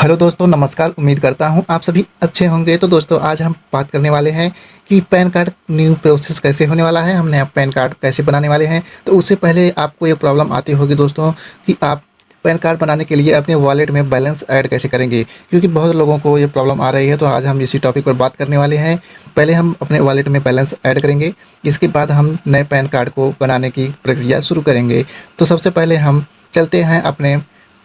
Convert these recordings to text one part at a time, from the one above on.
Hello दोस्तों, नमस्कार। उम्मीद करता हूँ आप सभी अच्छे होंगे। तो दोस्तों, आज हम बात करने वाले हैं कि पैन कार्ड न्यू प्रोसेस कैसे होने वाला है, हम नया पैन कार्ड कैसे बनाने वाले हैं। तो उससे पहले आपको ये प्रॉब्लम आती होगी दोस्तों कि आप पैन कार्ड बनाने के लिए अपने वॉलेट में बैलेंस ऐड कैसे करेंगे, क्योंकि बहुत लोगों को ये प्रॉब्लम आ रही है। तो आज हम इसी टॉपिक पर बात करने वाले हैं। पहले हम अपने वॉलेट में बैलेंस ऐड करेंगे, इसके बाद हम नए पैन कार्ड को बनाने की प्रक्रिया शुरू करेंगे। तो सबसे पहले हम चलते हैं अपने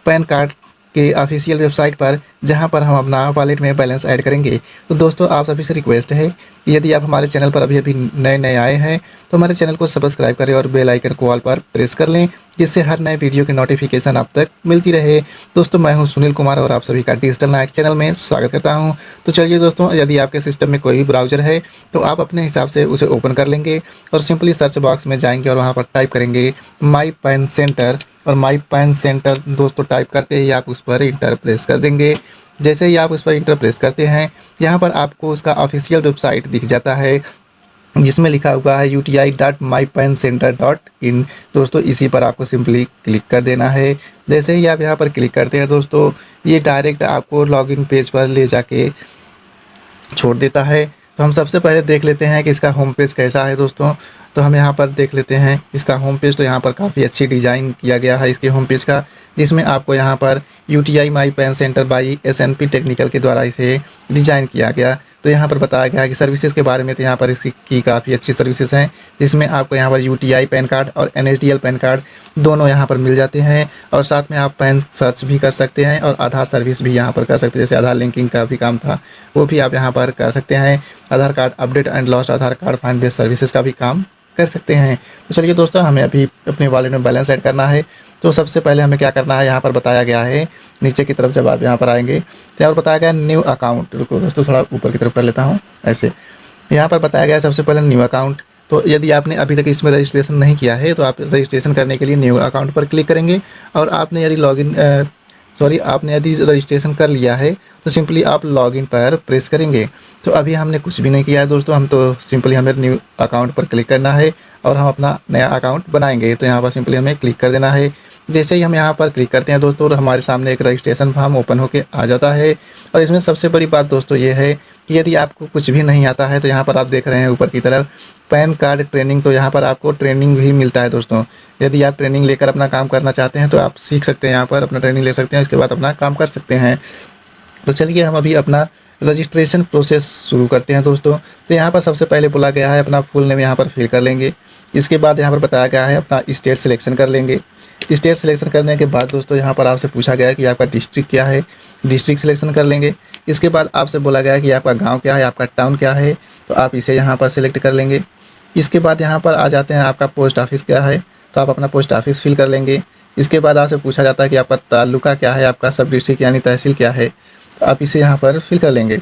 पैन कार्ड के ऑफिशियल वेबसाइट पर, जहां पर हम अपना वॉलेट में बैलेंस ऐड करेंगे। तो दोस्तों, आप सभी से रिक्वेस्ट है, यदि आप हमारे चैनल पर अभी नए नए आए हैं तो हमारे चैनल को सब्सक्राइब करें और बेल आइकन को ऑल पर प्रेस कर लें, जिससे हर नए वीडियो की नोटिफिकेशन आप तक मिलती रहे। दोस्तों, मैं हूं सुनील कुमार और आप सभी का डिजिटल नायक चैनल में स्वागत करता हूं। तो चलिए दोस्तों, यदि आपके सिस्टम में कोई भी ब्राउज़र है तो आप अपने हिसाब से उसे ओपन कर लेंगे और सिंपली सर्च बॉक्स में जाएंगे और वहाँ पर टाइप करेंगे माई पैन सेंटर। और माई पैन सेंटर दोस्तों टाइप करते ही आप उस पर इंटर प्रेस कर देंगे। जैसे ही आप उस पर इंटर प्रेस करते हैं, यहाँ पर आपको उसका ऑफिशियल वेबसाइट दिख जाता है, जिसमें लिखा हुआ है uti.mypancenter.in। दोस्तों, इसी पर आपको सिंपली क्लिक कर देना है। जैसे ही आप यहाँ पर क्लिक करते हैं दोस्तों, ये डायरेक्ट आपको लॉगिन पेज पर ले जाके छोड़ देता है। तो हम सबसे पहले देख लेते हैं कि इसका होम पेज कैसा है दोस्तों। तो हम यहाँ पर देख लेते हैं इसका होम पेज। तो यहाँ पर काफ़ी अच्छी डिज़ाइन किया गया है इसके होम पेज का, जिसमें आपको यहाँ पर UTI my pan centre by SNP technical के द्वारा इसे डिज़ाइन किया गया। तो यहाँ पर बताया गया है कि सर्विसेज के बारे में। तो यहाँ पर इसकी काफ़ी अच्छी सर्विसेज हैं, जिसमें आपको यहाँ पर UTI पैन कार्ड और NSDL पैन कार्ड दोनों यहाँ पर मिल जाते हैं। और साथ में आप पैन सर्च भी कर सकते हैं और आधार सर्विस भी यहाँ पर कर सकते हैं। जैसे आधार लिंकिंग का भी काम था, वो भी आप यहाँ पर कर सकते हैं। Aadhaar card update and lost Aadhaar card find based services का भी काम कर सकते हैं। तो चलिए दोस्तों, हमें अभी अपने वॉलेट में बैलेंस ऐड करना है। तो सबसे पहले हमें क्या करना है, यहाँ पर बताया गया है नीचे की तरफ जब आप यहाँ पर आएंगे तो यहाँ पर बताया गया न्यू अकाउंट। रुको दोस्तों, थोड़ा ऊपर की तरफ कर लेता हूँ ऐसे। यहाँ पर बताया गया है सबसे पहले न्यू अकाउंट। तो यदि आपने अभी तक इसमें रजिस्ट्रेशन नहीं किया है तो आप रजिस्ट्रेशन करने के लिए न्यू अकाउंट पर क्लिक करेंगे। और आपने यदि रजिस्ट्रेशन कर लिया है तो सिंपली आप लॉगिन पर प्रेस करेंगे। तो अभी हमने कुछ भी नहीं किया है दोस्तों, हम तो सिंपली हमें न्यू अकाउंट पर क्लिक करना है और हम अपना नया अकाउंट बनाएंगे। तो यहाँ पर सिंपली हमें क्लिक कर देना है। जैसे ही हम यहाँ पर क्लिक करते हैं दोस्तों, हमारे सामने एक रजिस्ट्रेशन फॉर्म ओपन होकर आ जाता है। और इसमें सबसे बड़ी बात दोस्तों ये है कि यदि आपको कुछ भी नहीं आता है तो यहाँ पर आप देख रहे हैं ऊपर की तरफ पैन कार्ड ट्रेनिंग। तो यहाँ पर आपको ट्रेनिंग भी मिलता है दोस्तों। यदि आप ट्रेनिंग लेकर अपना काम करना चाहते हैं तो आप सीख सकते हैं, यहाँ पर अपना ट्रेनिंग ले सकते हैं, उसके बाद अपना काम कर सकते हैं। तो चलिए हम अभी अपना रजिस्ट्रेशन प्रोसेस शुरू करते हैं दोस्तों। तो यहाँ पर सबसे पहले बोला गया है अपना फुल नेम यहाँ पर फिल कर लेंगे। इसके बाद यहाँ पर बताया गया है अपना स्टेट सिलेक्शन कर लेंगे। स्टेट सिलेक्शन करने के बाद दोस्तों यहाँ पर आपसे पूछा गया है कि आपका डिस्ट्रिक्ट क्या है, डिस्ट्रिक्ट सिलेक्शन कर लेंगे। इसके बाद आपसे बोला गया है कि आपका गांव क्या है, आपका टाउन क्या है, तो आप इसे यहाँ पर सिलेक्ट कर लेंगे। इसके बाद यहाँ पर आ जाते हैं आपका पोस्ट ऑफिस क्या है, तो आप अपना पोस्ट ऑफिस फिल कर लेंगे। इसके बाद आपसे पूछा जाता है कि आपका तालुका क्या है, आपका सब डिस्ट्रिक्ट यानी तहसील क्या है, तो आप इसे यहाँ पर फिल कर लेंगे।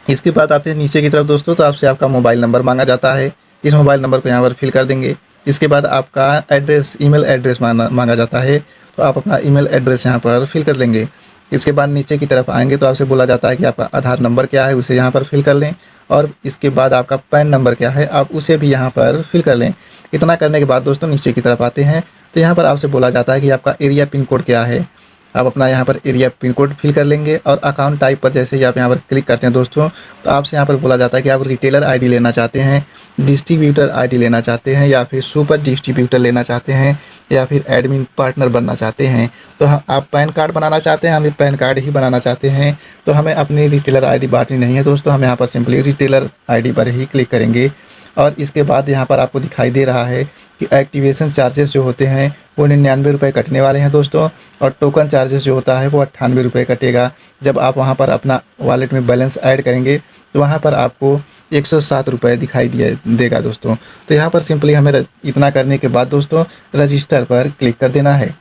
इसके बाद आते हैं नीचे की तरफ दोस्तों, तो आपसे आपका मोबाइल नंबर मांगा जाता है, इस मोबाइल नंबर को यहाँ पर फिल कर देंगे। इसके बाद आपका एड्रेस, ईमेल एड्रेस मांगा जाता है, तो आप अपना ईमेल एड्रेस यहाँ पर फिल कर लेंगे। इसके बाद नीचे की तरफ आएंगे तो आपसे बोला जाता है कि आपका आधार नंबर क्या है, उसे यहाँ पर फिल कर लें। और इसके बाद आपका पैन नंबर क्या है, आप उसे भी यहाँ पर फिल कर लें। इतना करने के बाद दोस्तों नीचे की तरफ आते हैं तो यहाँ पर आपसे बोला जाता है कि आपका एरिया पिन कोड क्या है, आप अपना यहाँ पर एरिया पिन कोड फिल कर लेंगे। और अकाउंट टाइप पर जैसे ही आप यहाँ पर क्लिक करते हैं दोस्तों, तो आपसे यहाँ पर बोला जाता है कि आप रिटेलर आईडी लेना चाहते हैं, डिस्ट्रीब्यूटर आईडी लेना चाहते हैं, या फिर सुपर डिस्ट्रीब्यूटर लेना चाहते हैं, या फिर एडमिन पार्टनर बनना चाहते हैं। तो आप पैन कार्ड बनाना चाहते हैं, हम पैन कार्ड ही बनाना चाहते हैं, तो हमें अपनी रिटेलर आईडी बांटनी नहीं है दोस्तों। हम यहाँ पर सिंपली रिटेलर आईडी पर ही क्लिक करेंगे। और इसके बाद यहाँ पर आपको दिखाई दे रहा है कि एक्टिवेशन चार्जेस जो होते हैं वो 99 रुपये कटने वाले हैं दोस्तों। और टोकन चार्जेस जो होता है वो 98 रुपये कटेगा। जब आप वहाँ पर अपना वॉलेट में बैलेंस ऐड करेंगे तो वहाँ पर आपको 107 रुपये दिखाई देगा दोस्तों। तो यहाँ पर सिंपली हमें इतना करने के बाद दोस्तों रजिस्टर पर क्लिक कर देना है।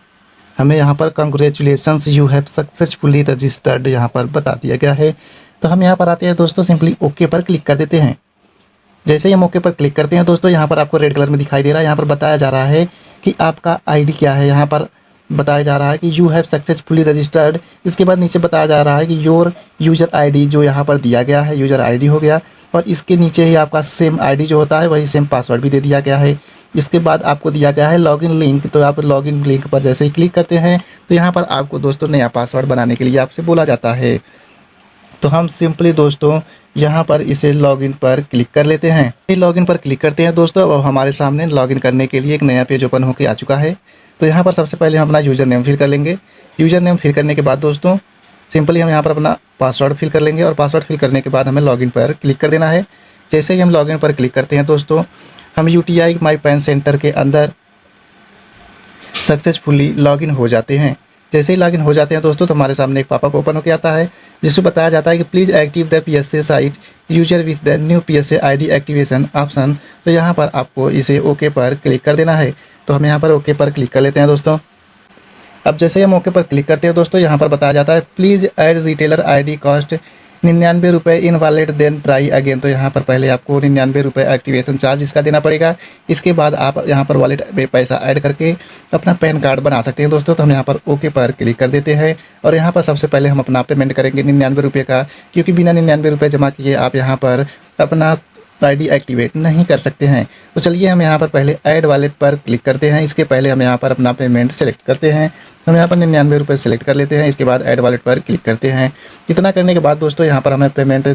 हमें यहाँ पर congratulations you have successfully registered यहाँ पर बता दिया गया है। तो हम यहाँ पर आते हैं दोस्तों, सिंपली ओके पर क्लिक कर देते हैं। जैसे ही हम ओके पर क्लिक करते हैं दोस्तों, यहाँ पर आपको रेड कलर में दिखाई दे रहा है, यहाँ पर बताया जा रहा है कि आपका आईडी क्या है। यहाँ पर बताया जा रहा है कि यू हैव सक्सेसफुली रजिस्टर्ड। इसके बाद नीचे बताया जा रहा है कि योर यूज़र आईडी जो यहाँ पर दिया गया है यूज़र आईडी हो गया। और इसके नीचे ही आपका सेम आईडी जो होता है वही सेम पासवर्ड भी दे दिया गया है। इसके बाद आपको दिया गया है लॉगिन लिंक, तो आप लॉगिन लिंक पर जैसे ही क्लिक करते हैं तो यहाँ पर आपको दोस्तों नया पासवर्ड बनाने के लिए आपसे बोला जाता है। तो हम सिंपली दोस्तों यहाँ पर इसे लॉगिन पर क्लिक कर लेते हैं। लॉगिन पर क्लिक करते हैं दोस्तों, अब हमारे सामने लॉगिन करने के लिए एक नया पेज ओपन होकर आ चुका है। तो यहाँ पर सबसे पहले हम अपना यूज़र नेम फिल कर लेंगे। यूज़र नेम फिल करने के बाद दोस्तों सिंपली हम यहाँ पर अपना पासवर्ड फिल कर लेंगे और पासवर्ड फिल करने के बाद हमें लॉगिन पर क्लिक कर देना है। जैसे ही हम लॉगिन पर क्लिक करते हैं दोस्तों, हम यूटीआई माई पैन सेंटर के अंदर सक्सेसफुली लॉगिन हो जाते हैं। जैसे ही लॉगिन हो जाते हैं दोस्तों तो हमारे सामने एक पॉपअप ओपन होकर आता है जिसमें बताया जाता है कि please active the PSA site user with the new PSA ID activation option. तो यहाँ पर आपको इसे ओके पर क्लिक कर देना है। तो हम यहाँ पर ओके पर क्लिक कर लेते हैं दोस्तों। अब जैसे ही हम ओके पर क्लिक करते हैं दोस्तों, यहाँ पर बताया जाता है please add retailer ID cost 99 रुपये in wallet then try again. तो यहाँ पर पहले आपको 99 रुपये एक्टिवेशन चार्ज इसका देना पड़ेगा। इसके बाद आप यहाँ पर वॉलेट में पैसा ऐड करके अपना पैन कार्ड बना सकते हैं दोस्तों। तो हम यहाँ पर ओके पर क्लिक कर देते हैं और यहाँ पर सबसे पहले हम अपना पेमेंट करेंगे 99 रुपये का, क्योंकि बिना 99 रुपये जमा किए आप यहाँ पर अपना आईडी एक्टिवेट नहीं कर सकते हैं। तो चलिए हम यहाँ पर पहले ऐड वॉलेट पर क्लिक करते हैं। इसके पहले हम यहाँ पर अपना पेमेंट सेलेक्ट करते हैं। हम यहाँ पर 99 रुपये सेलेक्ट कर लेते हैं। इसके बाद ऐड वॉलेट पर क्लिक करते हैं। इतना करने के बाद दोस्तों यहाँ पर हमें पेमेंट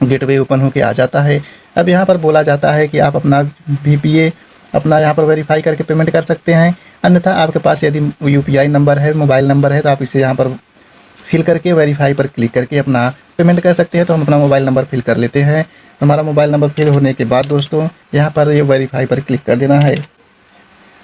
गेटवे ओपन होकर आ जाता है। अब यहाँ पर बोला जाता है कि आप अपना VPA अपना यहाँ पर वेरीफाई करके पेमेंट कर सकते हैं, अन्यथा आपके पास यदि UPI नंबर है, मोबाइल नंबर है, तो आप इसे यहाँ पर फिल करके वेरीफाई पर क्लिक करके अपना पेमेंट कर सकते हैं। तो हम अपना मोबाइल नंबर फिल कर लेते हैं। हमारा मोबाइल नंबर फिल होने के बाद दोस्तों यहाँ पर ये वेरीफाई पर क्लिक कर देना है।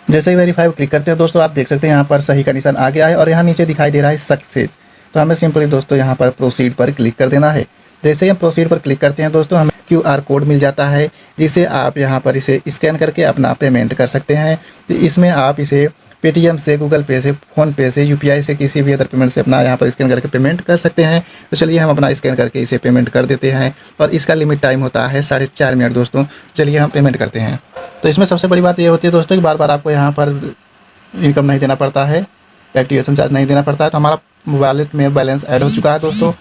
जैसे ही वेरीफाई क्लिक करते हैं दोस्तों आप देख सकते हैं यहाँ पर सही का निशान आ गया है और यहाँ नीचे दिखाई दे रहा है सक्सेस। तो हमें सिंपली दोस्तों यहाँ पर प्रोसीड पर क्लिक कर देना है। जैसे ही हम प्रोसीड पर क्लिक करते हैं दोस्तों हमें QR कोड मिल जाता है, जिसे आप यहाँ पर इसे स्कैन करके अपना पेमेंट कर सकते हैं। तो इसमें आप इसे पेटीएम से, गूगल पे से, फ़ोनपे से, UPI से, किसी भी अदर पेमेंट से अपना यहाँ पर स्कैन करके पेमेंट कर सकते हैं। तो चलिए हम अपना स्कैन करके इसे पेमेंट कर देते हैं और इसका लिमिट टाइम होता है 4.5 मिनट दोस्तों। चलिए हम पेमेंट करते हैं। तो इसमें सबसे बड़ी बात ये होती है दोस्तों कि बार बार आपको यहाँ पर इनकम नहीं देना पड़ता है, एक्टिवेशन चार्ज नहीं देना पड़ता है। तो हमारा वॉलेट में बैलेंस ऐड हो चुका है दोस्तों।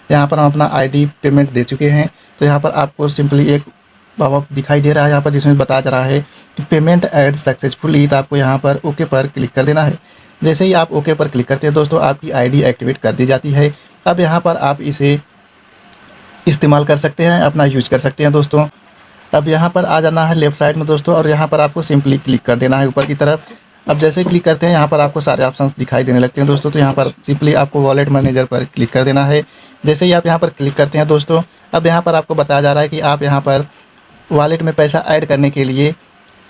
यहाँ पर हम अपना ID पेमेंट दे चुके हैं। तो यहाँ पर आपको सिंपली एक पॉपअप दिखाई दे रहा है यहाँ पर, जिसमें बताया जा रहा है कि पेमेंट ऐड सक्सेसफुली। तो आपको यहाँ पर ओके पर क्लिक कर देना है। जैसे ही आप ओके पर क्लिक करते हैं दोस्तों आपकी ID एक्टिवेट कर दी जाती है। अब यहाँ पर आप इसे इस्तेमाल कर सकते हैं, अपना यूज कर सकते हैं दोस्तों। अब यहाँ पर आ जाना है लेफ्ट साइड में दोस्तों और यहाँ पर आपको सिंपली क्लिक कर देना है ऊपर की तरफ। अब जैसे क्लिक करते हैं यहाँ पर आपको सारे ऑप्शंस दिखाई देने लगते हैं दोस्तों। तो यहाँ पर सिंपली आपको वॉलेट मैनेजर पर क्लिक कर देना है। जैसे ही आप यहाँ पर क्लिक करते हैं दोस्तों, अब यहाँ पर आपको बताया जा रहा है कि आप यहाँ पर वॉलेट में पैसा ऐड करने के लिए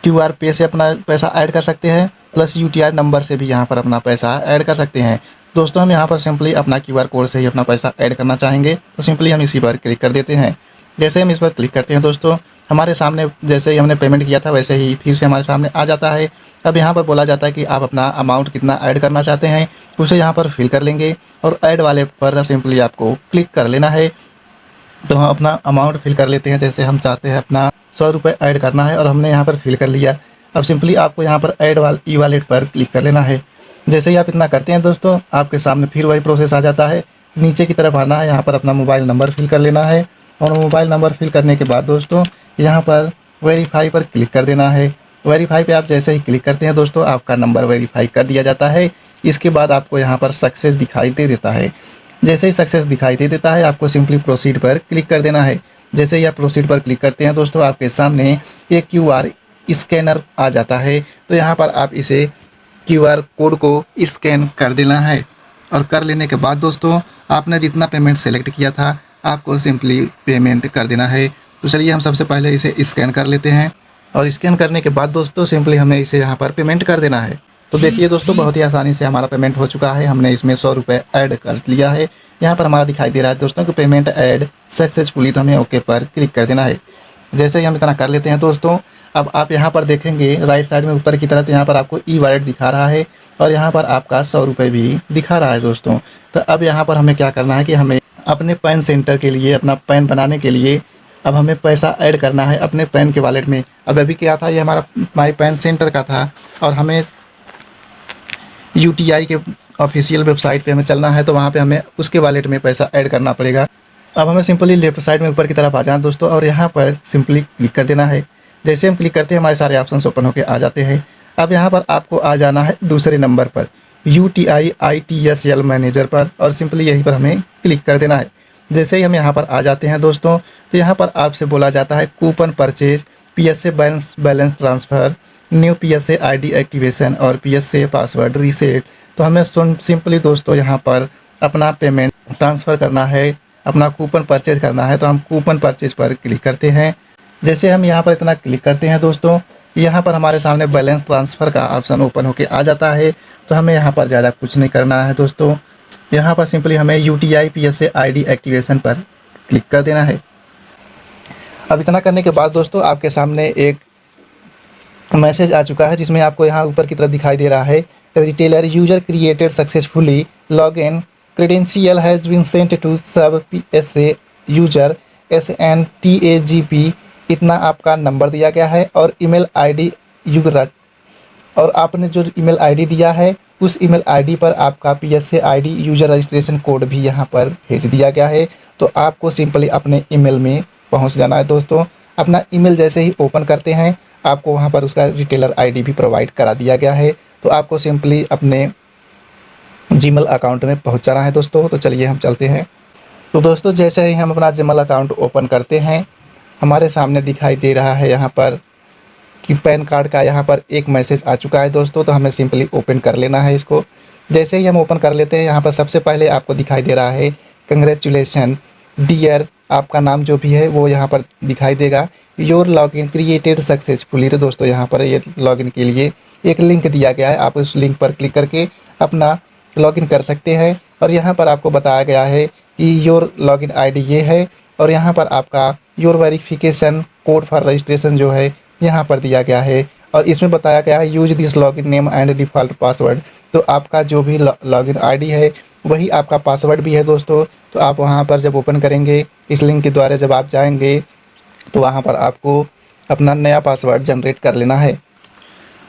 QR पे से अपना पैसा ऐड कर सकते हैं, प्लस UTI नंबर से भी यहाँ पर अपना पैसा ऐड कर सकते हैं। दोस्तों हम यहाँ पर सिंपली अपना QR कोड से ही अपना पैसा ऐड करना चाहेंगे, तो सिंपली हम इसी पर क्लिक कर देते हैं। जैसे हम इस पर क्लिक करते हैं दोस्तों हमारे सामने जैसे ही हमने पेमेंट किया था वैसे ही फिर से हमारे सामने आ जाता है। अब यहाँ पर बोला जाता है कि आप अपना अमाउंट कितना ऐड करना चाहते हैं उसे यहाँ पर फिल कर लेंगे और ऐड वाले पर सिंपली आपको क्लिक कर लेना है। तो हम अपना अमाउंट फिल कर लेते हैं। जैसे हम चाहते हैं अपना 100 रुपये ऐड करना है और हमने यहाँ पर फिल कर लिया। अब सिंपली आपको यहाँ पर ऐड ई वॉलेट पर क्लिक कर लेना है। जैसे ही आप इतना करते हैं दोस्तों आपके सामने फिर वही प्रोसेस आ जाता है। नीचे की तरफ आना है, यहाँ पर अपना मोबाइल नंबर फिल कर लेना है और मोबाइल नंबर फिल करने के बाद दोस्तों यहाँ पर वेरीफाई पर क्लिक कर देना है। वेरीफाई पे आप जैसे ही क्लिक करते हैं दोस्तों आपका नंबर वेरीफाई कर दिया जाता है। इसके बाद आपको यहाँ पर सक्सेस दिखाई दे देता है। जैसे ही सक्सेस दिखाई दे देता है आपको सिंपली प्रोसीड पर क्लिक कर देना है। जैसे ही आप प्रोसीड पर क्लिक करते हैं दोस्तों आपके सामने एक QR स्कैनर आ जाता है। तो यहाँ पर आप इसे QR कोड को स्कैन कर देना है और कर लेने के बाद दोस्तों आपने जितना पेमेंट सेलेक्ट किया था आपको सिंपली पेमेंट कर देना है। तो चलिए हम सबसे पहले इसे स्कैन कर लेते हैं और स्कैन करने के बाद दोस्तों सिंपली हमें इसे यहाँ पर पेमेंट कर देना है। तो देखिए दोस्तों बहुत ही आसानी से हमारा पेमेंट हो चुका है। हमने इसमें 100 रुपये ऐड कर लिया है। यहाँ पर हमारा दिखाई दे रहा है दोस्तों कि पेमेंट ऐड सक्सेसफुली। तो हमें ओके पर क्लिक कर देना है। जैसे ही हम इतना कर लेते हैं दोस्तों अब आप यहाँ पर देखेंगे राइट साइड में ऊपर की तरफ यहाँ पर आपको ई वॉलेट दिखा रहा है और यहाँ पर आपका 100 रुपये भी दिखा रहा है दोस्तों। तो अब यहाँ पर हमें क्या करना है कि हमें अपने पैन सेंटर के लिए अपना पैन बनाने के लिए अब हमें पैसा ऐड करना है अपने पैन के वॉलेट में। अब अभी क्या था, ये हमारा माई पैन सेंटर का था और हमें UTI के ऑफिशियल वेबसाइट पे हमें चलना है, तो वहाँ पे हमें उसके वॉलेट में पैसा ऐड करना पड़ेगा। अब हमें सिंपली लेफ्ट साइड में ऊपर की तरफ आ जाना दोस्तों और यहाँ पर सिंपली क्लिक कर देना है। जैसे हम क्लिक करते हैं हमारे सारे ऑप्शंस ओपन होकर आ जाते हैं। अब यहाँ पर आपको आ जाना है दूसरे नंबर पर UTI ITSL मैनेजर पर और सिंपली यहीं पर हमें क्लिक कर देना है। जैसे ही हम यहाँ पर आ जाते हैं दोस्तों, तो यहाँ पर आपसे बोला जाता है coupon purchase, PSA balance transfer, new PSA ID activation और PSA पासवर्ड रीसेट। तो हमें सिंपली दोस्तों यहाँ पर अपना पेमेंट ट्रांसफ़र करना है, अपना कूपन परचेज करना है। तो हम कूपन परचेज पर क्लिक करते हैं। जैसे हम यहाँ पर इतना क्लिक करते हैं दोस्तों, यहाँ पर हमारे सामने बैलेंस ट्रांसफ़र का ऑप्शन ओपन होके आ जाता है। तो हमें यहाँ पर ज़्यादा कुछ नहीं करना है दोस्तों, यहाँ पर सिंपली हमें UTI PSA ID एक्टिवेशन पर क्लिक कर देना है। अब इतना करने के बाद दोस्तों आपके सामने एक मैसेज आ चुका है, जिसमें आपको यहाँ ऊपर की तरफ दिखाई दे रहा है retailer user created successfully log in credential has been sent to sub PSA user SNTAGP। इतना आपका नंबर दिया गया है और ईमेल ID युगराज, और आपने जो ईमेल ID दिया है उस ईमेल ID पर आपका PSA ID user registration code भी यहाँ पर भेज दिया गया है। तो आपको सिंपली अपने ईमेल में पहुँच जाना है दोस्तों। अपना ईमेल जैसे ही ओपन करते हैं आपको वहाँ पर उसका रिटेलर ID भी प्रोवाइड करा दिया गया है। तो आपको सिंपली अपने जीमेल अकाउंट में पहुँच जाना है दोस्तों। तो चलिए हम चलते हैं। तो दोस्तों जैसे ही हम अपना जीमेल अकाउंट ओपन करते हैं, हमारे सामने दिखाई दे रहा है यहाँ पर कि पैन कार्ड का यहाँ पर एक मैसेज आ चुका है दोस्तों। तो हमें सिंपली ओपन कर लेना है इसको। जैसे ही हम ओपन कर लेते हैं, यहाँ पर सबसे पहले आपको दिखाई दे रहा है कंग्रेचुलेसन डियर, आपका नाम जो भी है वो यहाँ पर दिखाई देगा। Your login created successfully. तो दोस्तों यहाँ पर ये लॉगिन के लिए एक लिंक दिया गया है, आप उस लिंक पर क्लिक करके अपना लॉगिन कर सकते हैं। और यहाँ पर आपको बताया गया है कि योर लॉगिन ID ये है, और यहाँ पर आपका your verification code for registration जो है यहाँ पर दिया गया है। और इसमें बताया गया है use this login name and default password. तो आपका जो भी लॉगिन ID है वही आपका पासवर्ड भी है दोस्तों। तो आप वहाँ पर जब ओपन करेंगे इस लिंक के द्वारा जब आप जाएंगे तो वहाँ पर आपको अपना नया पासवर्ड जनरेट कर लेना है।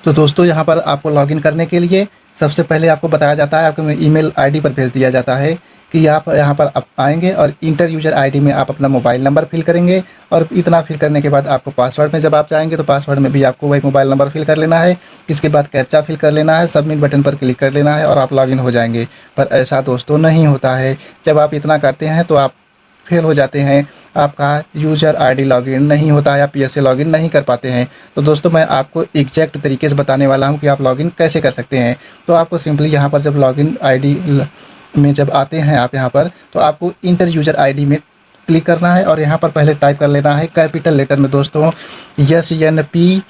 तो दोस्तों यहाँ पर आपको लॉगिन करने के लिए सबसे पहले आपको बताया जाता है, आपको ईमेल ID पर भेज दिया जाता है कि आप यहाँ पर आप आएंगे और इंटर यूजर ID में आप अपना मोबाइल नंबर फिल करेंगे। और इतना फिल करने के बाद आपको पासवर्ड में जब आप जाएंगे तो पासवर्ड में भी आपको वही मोबाइल नंबर फिल कर लेना है। इसके बाद कैप्चा फिल कर लेना है, सबमिट बटन पर क्लिक कर लेना है और आप लॉगिन हो जाएंगे। पर ऐसा दोस्तों नहीं होता है। जब आप इतना करते हैं तो आप फेल हो जाते हैं, आपका यूजर ID लॉगिन नहीं होता है, या PSA लॉगिन नहीं कर पाते हैं। तो दोस्तों मैं आपको एग्जैक्ट तरीके से बताने वाला हूं कि आप लॉगिन कैसे कर सकते हैं। तो आपको सिंपली यहाँ पर जब लॉगिन ID में जब आते हैं आप यहाँ पर, तो आपको इंटर यूजर ID में क्लिक करना है और यहाँ पर पहले टाइप कर लेना है कैपिटल लेटर में दोस्तों SNPTAGZ।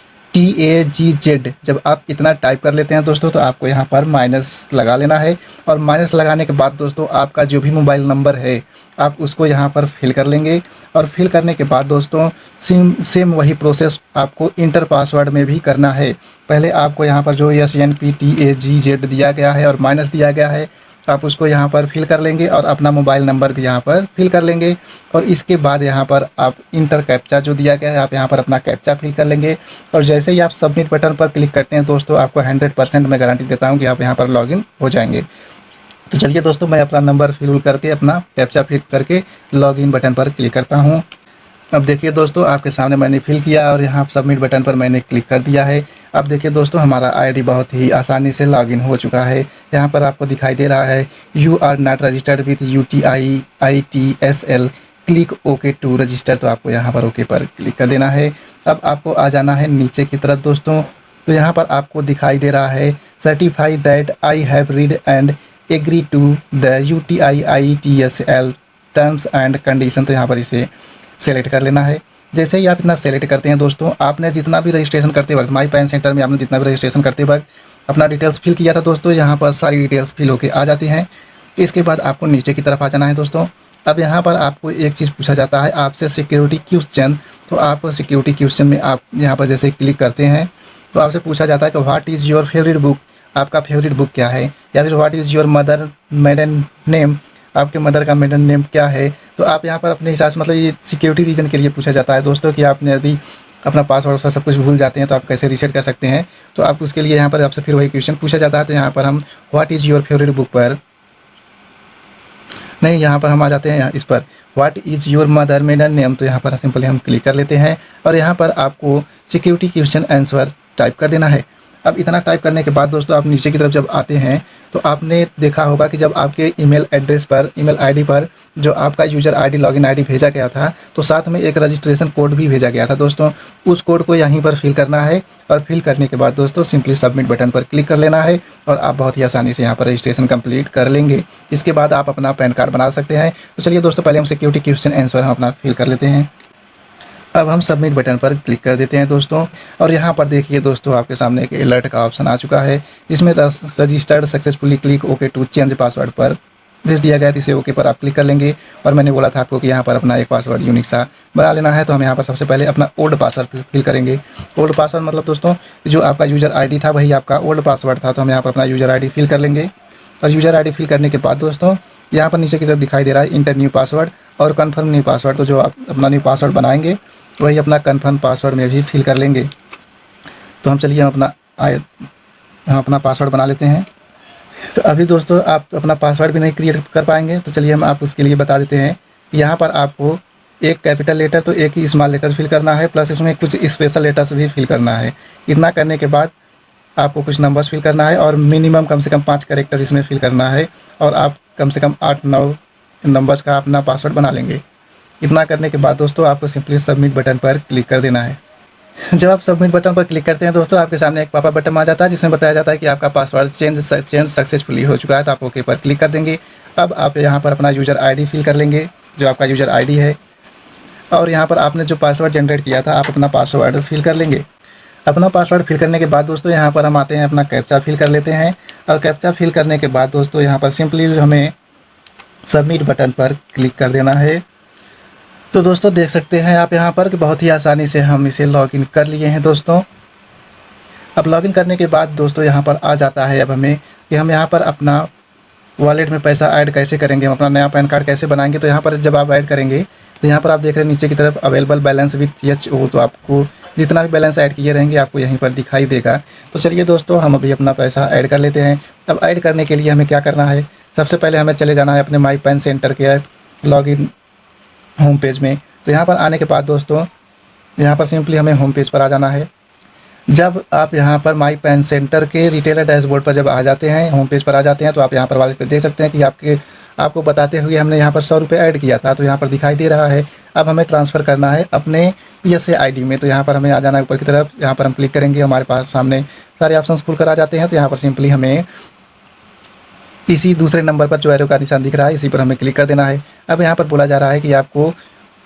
जब आप इतना टाइप कर लेते हैं दोस्तों तो आपको यहाँ पर माइनस लगा लेना है। और माइनस लगाने के बाद दोस्तों आपका जो भी मोबाइल नंबर है आप उसको यहाँ पर फिल कर लेंगे। और फिल करने के बाद दोस्तों सेम वही प्रोसेस आपको इंटर पासवर्ड में भी करना है। पहले आपको यहाँ पर जो SNPTAGZ दिया गया है और माइनस दिया गया है आप उसको यहाँ पर फिल कर लेंगे और अपना मोबाइल नंबर भी यहाँ पर फिल कर लेंगे। और इसके बाद यहाँ पर आप इंटर कैप्चा जो दिया गया है आप यहाँ पर अपना कैप्चा फिल कर लेंगे। और जैसे ही आप सबमिट बटन पर क्लिक करते हैं दोस्तों आपको 100% मैं गारंटी देता हूँ कि आप यहाँ पर लॉगिन हो जाएंगे। तो चलिए दोस्तों मैं अपना नंबर फिल करके अपना कैप्चा फिल करके लॉगिन बटन पर क्लिक करता हूँ। अब देखिए दोस्तों आपके सामने मैंने फिल किया और यहाँ सबमिट बटन पर मैंने क्लिक कर दिया है। अब देखिए दोस्तों हमारा ID बहुत ही आसानी से लॉगिन हो चुका है। यहाँ पर आपको दिखाई दे रहा है you are not registered with UTI ITSL, click OK to register. तो आपको यहाँ पर OK पर क्लिक कर देना है। अब आपको आ जाना है नीचे की तरफ दोस्तों। तो यहाँ पर आपको दिखाई दे रहा है certify that I have read and agree to the UTI ITSL terms and condition. तो यहाँ पर इसे सेलेक्ट कर लेना है। जैसे ही आप इतना सेलेक्ट करते हैं दोस्तों, आपने जितना भी रजिस्ट्रेशन करते वक्त माई पैन सेंटर में आपने जितना भी रजिस्ट्रेशन करते वक्त अपना डिटेल्स फिल किया था दोस्तों, यहाँ पर सारी डिटेल्स फिल होके आ जाती हैं। इसके बाद आपको नीचे की तरफ आ जाना है दोस्तों। अब यहाँ पर आपको एक चीज़ पूछा जाता है आपसे सिक्योरिटी क्वेश्चन। तो आप सिक्योरिटी क्वेश्चन में आप यहाँ पर जैसे क्लिक करते हैं तो आपसे पूछा जाता है कि what is your favourite book, आपका फेवरेट बुक क्या है, या फिर what is your mother maiden name, आपके मदर का मेडन नेम क्या है। तो आप यहाँ पर अपने हिसाब से, मतलब ये सिक्योरिटी रीजन के लिए पूछा जाता है दोस्तों कि आपने यदि अपना पासवर्ड सब कुछ भूल जाते हैं तो आप कैसे रीसेट कर सकते हैं। तो आप उसके लिए यहाँ पर आपसे फिर वही क्वेश्चन पूछा जाता है। तो यहाँ पर हम what is your favourite book पर नहीं, यहाँ पर हम आ जाते हैं इस पर what is your mother maiden name. तो यहाँ पर सिंपली हम क्लिक कर लेते हैं और यहाँ पर आपको सिक्योरिटी क्वेश्चन आंसर टाइप कर देना है। अब इतना टाइप करने के बाद दोस्तों आप नीचे की तरफ जब आते हैं तो आपने देखा होगा कि जब आपके ईमेल एड्रेस पर, ईमेल आईडी पर जो आपका यूज़र आईडी, लॉगिन आईडी भेजा गया था, तो साथ में एक रजिस्ट्रेशन कोड भी भेजा गया था दोस्तों। उस कोड को यहीं पर फिल करना है और फिल करने के बाद दोस्तों सिंपली सबमिट बटन पर क्लिक कर लेना है और आप बहुत ही आसानी से यहाँ पर रजिस्ट्रेशन कंप्लीट कर लेंगे। इसके बाद आप अपना पैन कार्ड बना सकते हैं। तो चलिए दोस्तों, पहले हम सिक्योरिटी क्वेश्चन आंसर हम अपना फिल कर लेते हैं। अब हम सबमिट बटन पर क्लिक कर देते हैं दोस्तों और यहाँ पर देखिए दोस्तों, आपके सामने एक अलर्ट का ऑप्शन आ चुका है जिसमें registered successfully, click okay to change password पर भेज दिया गया है। इसे ओके पर आप क्लिक कर लेंगे और मैंने बोला था आपको कि यहाँ पर अपना एक पासवर्ड यूनिक सा बना लेना है। तो हम यहाँ पर सबसे पहले अपना ओल्ड पासवर्ड फिल करेंगे। ओल्ड पासवर्ड मतलब दोस्तों जो आपका यूज़र आईडी था वही आपका ओल्ड पासवर्ड था। तो हम यहाँ पर अपना यूज़र आईडी फिल कर लेंगे और यूज़र आईडी फिल करने के बाद दोस्तों यहाँ पर नीचे की तरफ दिखाई दे रहा है इंटर न्यू पासवर्ड और कन्फर्म न्यू पासवर्ड। तो जो आप अपना न्यू पासवर्ड बनाएंगे वही अपना कन्फर्म पासवर्ड में भी फिल कर लेंगे। तो हम चलिए हम अपना पासवर्ड बना लेते हैं। तो अभी दोस्तों आप अपना पासवर्ड भी नहीं क्रिएट कर पाएंगे, तो चलिए हम आप उसके लिए बता देते हैं। यहाँ पर आपको एक कैपिटल लेटर तो एक ही स्मॉल लेटर फिल करना है, प्लस इसमें कुछ स्पेशल लेटर्स भी फिल करना है। इतना करने के बाद आपको कुछ नंबर्स फिल करना है और मिनिमम कम से कम 5 कैरेक्टर इसमें फिल करना है और आप कम से कम 8-9 नंबर्स का अपना पासवर्ड बना लेंगे। इतना करने के बाद दोस्तों आपको सिंपली सबमिट बटन पर क्लिक कर देना है। जब आप सबमिट बटन पर क्लिक करते हैं दोस्तों, आपके सामने एक पॉपअप बटन आ जाता है जिसमें बताया जाता है कि आपका पासवर्ड चेंज सक्सेसफुली हो चुका है। तो आप ओके पर क्लिक कर देंगे। अब आप यहाँ पर अपना यूज़र आईडी फिल कर लेंगे, जो आपका यूज़र आईडी है, और यहाँ पर आपने जो पासवर्ड जनरेट किया था आप अपना पासवर्ड फिल कर लेंगे। अपना पासवर्ड फिल करने के बाद दोस्तों यहाँ पर हम आते हैं, अपना कैप्चा फिल कर लेते हैं और कैप्चा फिल करने के बाद दोस्तों यहाँ पर सिंपली हमें सबमिट बटन पर क्लिक कर देना है। तो दोस्तों देख सकते हैं आप यहाँ पर कि बहुत ही आसानी से हम इसे लॉगिन कर लिए हैं दोस्तों। अब लॉगिन करने के बाद दोस्तों यहाँ पर आ जाता है अब हमें कि हम यहाँ पर अपना वॉलेट में पैसा ऐड कैसे करेंगे, हम अपना नया पैन कार्ड कैसे बनाएंगे। तो यहाँ पर जब आप ऐड करेंगे तो यहाँ पर आप देख रहे हैं नीचे की तरफ अवेलेबल बैलेंस विथ HO, तो आपको जितना भी बैलेंस ऐड किए रहेंगे आपको यहीं पर दिखाई देगा। तो चलिए दोस्तों हम अभी अपना पैसा ऐड कर लेते हैं। अब ऐड करने के लिए हमें क्या करना है, सबसे पहले हमें चले जाना है अपने माई पैन सेंटर के लॉगिन होम पेज में। तो यहाँ पर आने के बाद दोस्तों यहाँ पर सिंपली हमें होम पेज पर आ जाना है। जब आप यहाँ पर माई पैन सेंटर के रिटेलर डैशबोर्ड पर जब आ जाते हैं, होम पेज पर आ जाते हैं, तो आप यहाँ पर वॉलेट पे देख सकते हैं कि आपको बताते हुए हमने यहाँ पर 100 रुपये ऐड किया था। तो यहाँ पर दिखाई दे रहा है। अब हमें ट्रांसफ़र करना है अपने PSA ID में। तो यहाँ पर हमें आ जाना है ऊपर की तरफ, यहाँ पर हम क्लिक करेंगे, हमारे पास सामने सारे ऑप्शन खुल कर आ जाते हैं। तो यहाँ पर सिंपली हमें इसी दूसरे नंबर पर जो एरो का निशान दिख रहा है इसी पर हमें क्लिक कर देना है। अब यहाँ पर बोला जा रहा है कि आपको